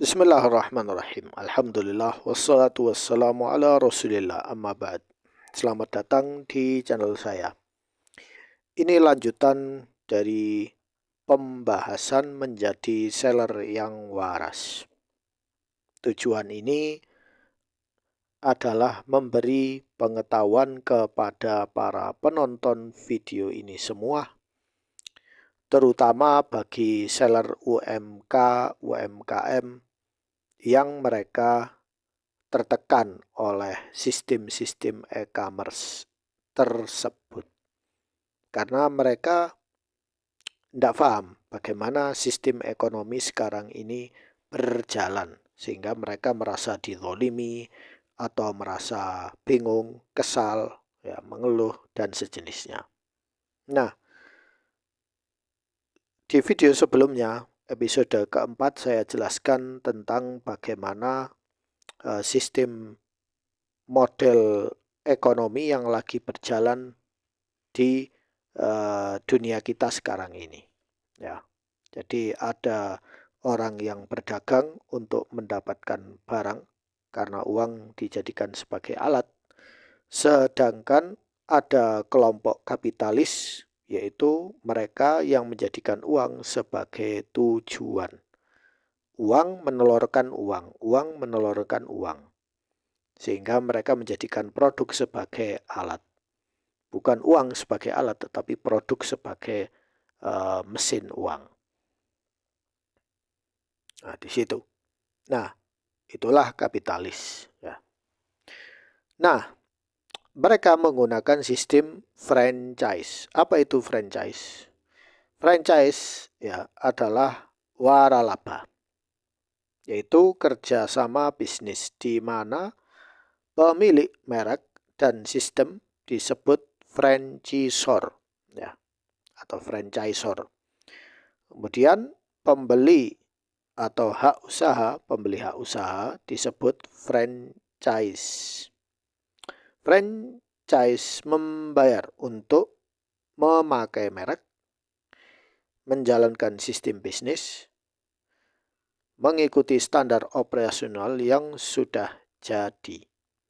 Bismillahirrahmanirrahim. Alhamdulillah wassalatu wassalamu ala Rasulillah amma ba'd. Selamat datang di channel saya. Ini lanjutan dari pembahasan menjadi seller yang waras. Tujuan ini adalah memberi pengetahuan kepada para penonton video ini semua, terutama bagi seller UMK, UMKM yang mereka tertekan oleh sistem-sistem e-commerce tersebut. Karena mereka tidak paham bagaimana sistem ekonomi sekarang ini berjalan. Sehingga mereka merasa dizolimi atau merasa bingung, kesal, ya, mengeluh, dan sejenisnya. Nah, di video sebelumnya, episode keempat, saya jelaskan tentang bagaimana sistem model ekonomi yang lagi berjalan di dunia kita sekarang ini. Ya, jadi ada orang yang berdagang untuk mendapatkan barang karena uang dijadikan sebagai alat. Sedangkan ada kelompok kapitalis, yaitu mereka yang menjadikan uang sebagai tujuan. Uang menelurkan uang, uang menelurkan uang. Sehingga mereka menjadikan produk sebagai alat. Bukan uang sebagai alat, tetapi produk sebagai mesin uang. Nah, di situ. Nah, itulah kapitalis. Ya. Nah, mereka menggunakan sistem franchise. Apa itu franchise? Franchise ya adalah waralaba, yaitu kerjasama bisnis di mana pemilik merek dan sistem disebut franchisor, ya, atau franchisor. Kemudian pembeli atau hak usaha, pembeli hak usaha disebut franchise. Franchise membayar untuk memakai merek, menjalankan sistem bisnis, mengikuti standar operasional yang sudah jadi.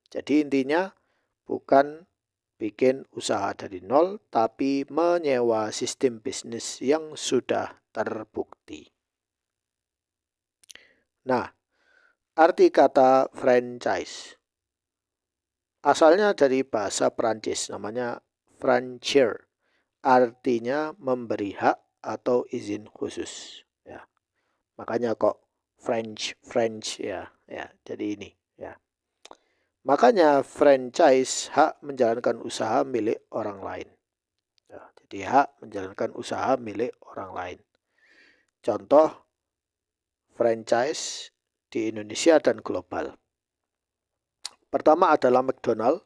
Jadi intinya bukan bikin usaha dari nol, tapi menyewa sistem bisnis yang sudah terbukti. Nah, arti kata franchise asalnya dari bahasa Perancis, namanya franchir, artinya memberi hak atau izin khusus. Ya, makanya kok French ya, jadi ini. Ya, makanya franchise hak menjalankan usaha milik orang lain. Ya, jadi hak menjalankan usaha milik orang lain. Contoh franchise di Indonesia dan global. Pertama adalah McDonald.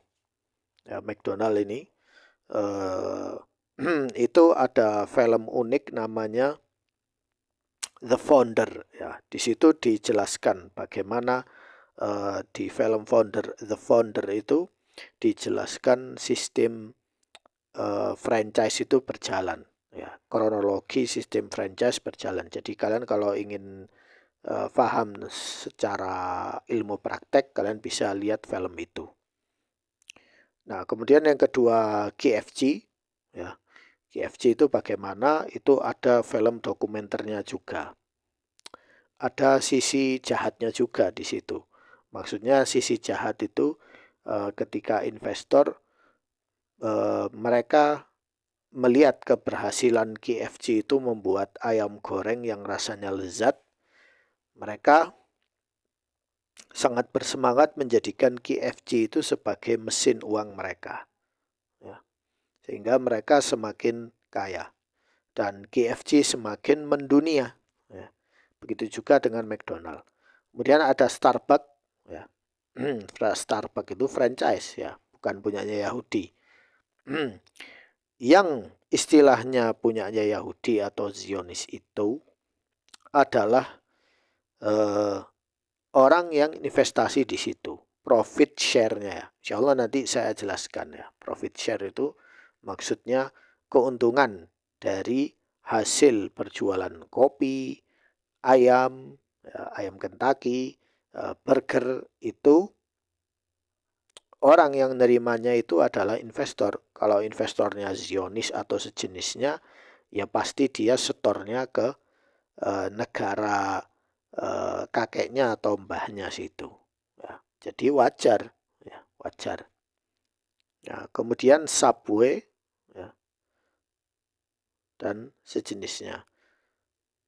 Ya, McDonald ini itu ada film unik namanya The Founder. Ya, di situ dijelaskan bagaimana di film The Founder itu dijelaskan sistem franchise itu berjalan. Ya, kronologi sistem franchise berjalan. Jadi kalian kalau ingin paham secara ilmu praktek, kalian bisa lihat film itu. Nah, kemudian yang kedua KFC, ya. KFC itu bagaimana? Itu ada film dokumenternya juga. Ada sisi jahatnya juga di situ. Maksudnya sisi jahat itu ketika investor mereka melihat keberhasilan KFC itu membuat ayam goreng yang rasanya lezat, mereka sangat bersemangat menjadikan KFC itu sebagai mesin uang mereka. Ya. Sehingga mereka semakin kaya. Dan KFC semakin mendunia. Ya. Begitu juga dengan McDonald. Kemudian ada Starbucks. Ya. Starbucks itu franchise, ya, bukan punyanya Yahudi. Yang istilahnya punyanya Yahudi atau Zionis itu adalah orang yang investasi di situ, profit share-nya ya. Insya Allah nanti saya jelaskan ya. Profit share itu maksudnya keuntungan dari hasil berjualan kopi, ayam, ayam Kentucky, burger itu orang yang nerimanya itu adalah investor. Kalau investornya Zionis atau sejenisnya, ya pasti dia setornya ke negara kakeknya atau mbahnya situ. Ya, jadi wajar, ya, wajar. Ya, kemudian Subway, ya, dan sejenisnya.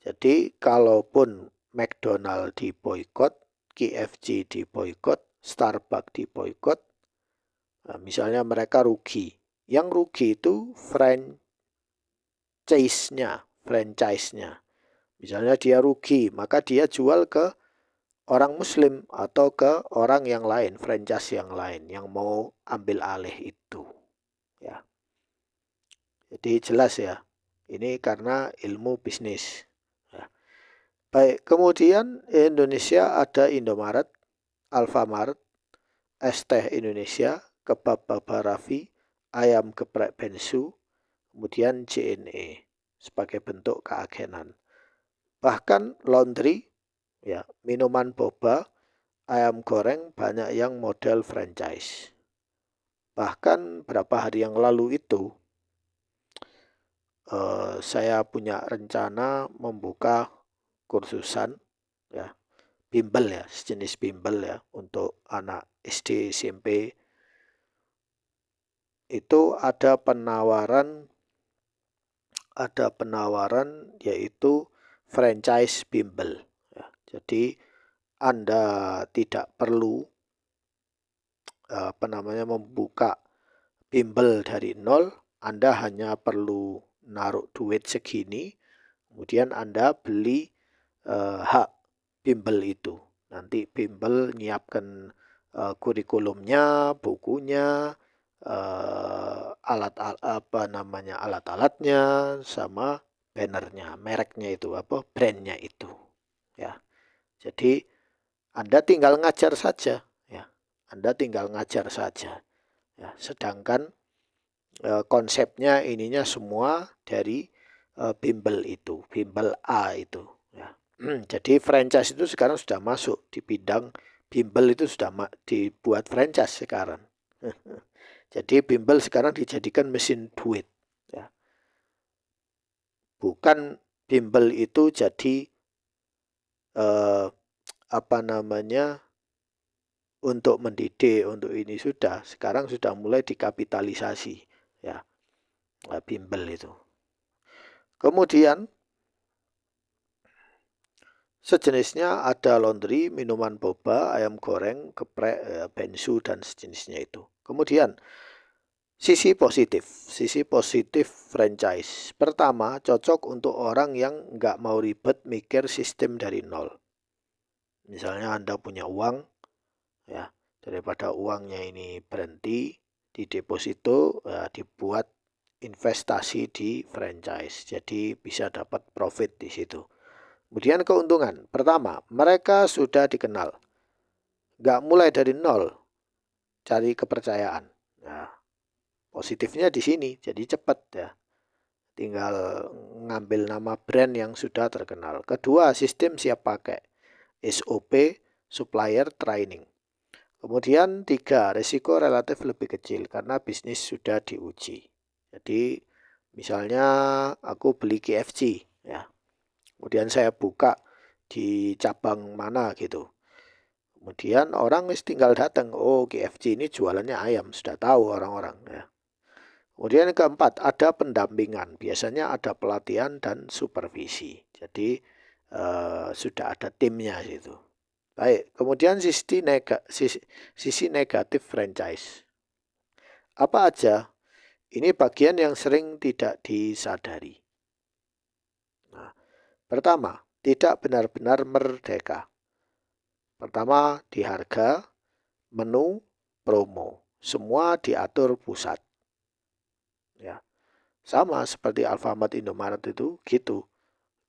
Jadi kalaupun McDonald diboikot, KFC diboikot, Starbucks diboikot, nah, misalnya mereka rugi. Yang rugi itu franchise-nya. Misalnya dia rugi, maka dia jual ke orang Muslim atau ke orang yang lain, franchise yang lain yang mau ambil alih itu. Ya. Jadi jelas ya, ini karena ilmu bisnis. Ya. Baik, kemudian Indonesia ada Indomaret, Alfamart, Es Teh Indonesia, Kebab Baba Raffi, Ayam Geprek Bensu, kemudian JNE sebagai bentuk keagenan. Bahkan laundry, ya, minuman boba, ayam goreng banyak yang model franchise. Bahkan berapa hari yang lalu itu saya punya rencana membuka kursusan, ya, bimbel ya, sejenis bimbel ya untuk anak SD, SMP. Itu ada penawaran yaitu franchise bimbel. Ya, jadi Anda tidak perlu membuka bimbel dari nol. Anda hanya perlu naruh duit segini, kemudian Anda beli hak bimbel itu. Nanti bimbel nyiapkan kurikulumnya, bukunya, alat-alatnya, sama bannernya, mereknya itu brandnya itu. Ya, jadi Anda tinggal ngajar saja. Ya, Anda tinggal ngajar saja. Ya, sedangkan konsepnya ininya semua dari bimbel itu, bimbel A itu. Ya. Jadi franchise itu sekarang sudah masuk di bidang bimbel, itu sudah dibuat franchise sekarang. Jadi bimbel sekarang dijadikan mesin duit. Ya. Bukan bimbel itu jadi untuk mendidik, untuk ini sudah. Sekarang sudah mulai dikapitalisasi. Ya, bimbel itu. Kemudian sejenisnya ada laundry, minuman boba, ayam goreng, geprek, bensu, dan sejenisnya itu. Kemudian sisi positif franchise. Pertama, cocok untuk orang yang nggak mau ribet mikir sistem dari nol. Misalnya Anda punya uang, ya, daripada uangnya ini berhenti di deposito, ya, dibuat investasi di franchise. Jadi bisa dapat profit di situ. Kemudian keuntungan. Pertama, mereka sudah dikenal. Nggak mulai dari nol, cari kepercayaan. Nah, positifnya di sini, jadi cepat ya. Tinggal ngambil nama brand yang sudah terkenal. Kedua, sistem siap pakai. SOP, supplier, training. Kemudian tiga, risiko relatif lebih kecil karena bisnis sudah diuji. Jadi misalnya aku beli KFC, ya. Kemudian saya buka di cabang mana gitu. Kemudian orang tinggal datang, oh KFC ini jualannya ayam, sudah tahu orang-orang ya. Kemudian yang keempat, ada pendampingan. Biasanya ada pelatihan dan supervisi. Jadi sudah ada timnya situ. Baik, kemudian sisi negatif franchise. Apa aja? Ini bagian yang sering tidak disadari. Nah, pertama, tidak benar-benar merdeka. Pertama, di harga, menu, promo. Semua diatur pusat. Ya. Sama seperti Alfamart, Indomaret itu gitu.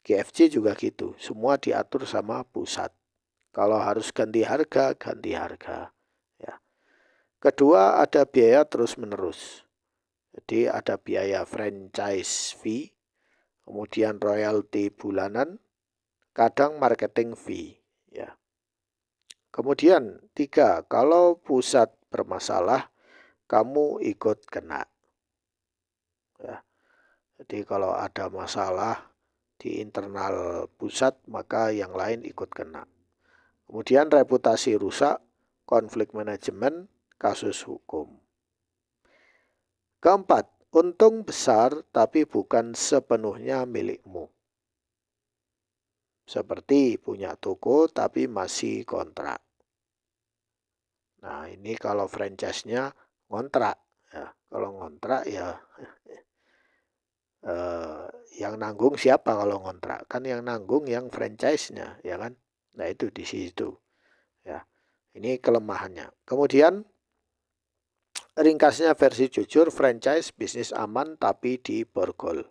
KFC juga gitu. Semua diatur sama pusat. Kalau harus ganti harga, ganti harga. Ya. Kedua, ada biaya terus-menerus. Jadi ada biaya franchise fee, kemudian royalti bulanan, kadang marketing fee. Kemudian 3, kalau pusat bermasalah, kamu ikut kena. Ya. Jadi kalau ada masalah di internal pusat, maka yang lain ikut kena. Kemudian reputasi rusak, konflik manajemen, kasus hukum. Keempat, untung besar tapi bukan sepenuhnya milikmu. Seperti punya toko tapi masih kontrak. Nah, ini kalau franchise-nya ngontrak. Ya, kalau ngontrak ya eh, yang nanggung siapa kalau ngontrak? Kan yang nanggung yang franchise-nya, ya kan? Nah, itu di situ. Ya, ini kelemahannya. Kemudian ringkasnya versi jujur, franchise bisnis aman tapi diborgol.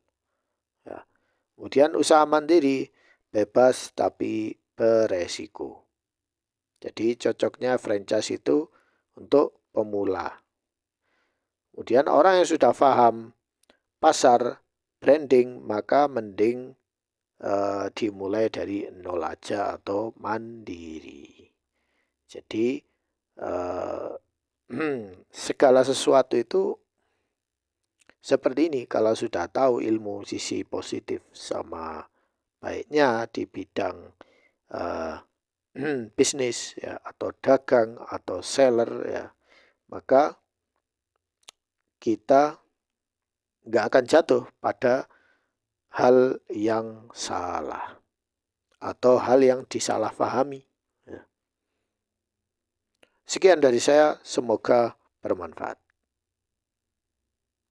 Ya. Kemudian usaha mandiri, bebas tapi beresiko. Jadi cocoknya franchise itu untuk pemula. Kemudian orang yang sudah paham pasar, branding, maka mending dimulai dari nol aja atau mandiri. Jadi segala sesuatu itu seperti ini. Kalau sudah tahu ilmu sisi positif sama baiknya di bidang uh, bisnis ya, atau dagang atau seller ya, maka kita nggak akan jatuh pada hal yang salah atau hal yang disalahpahami. Ya. Sekian dari saya, semoga bermanfaat.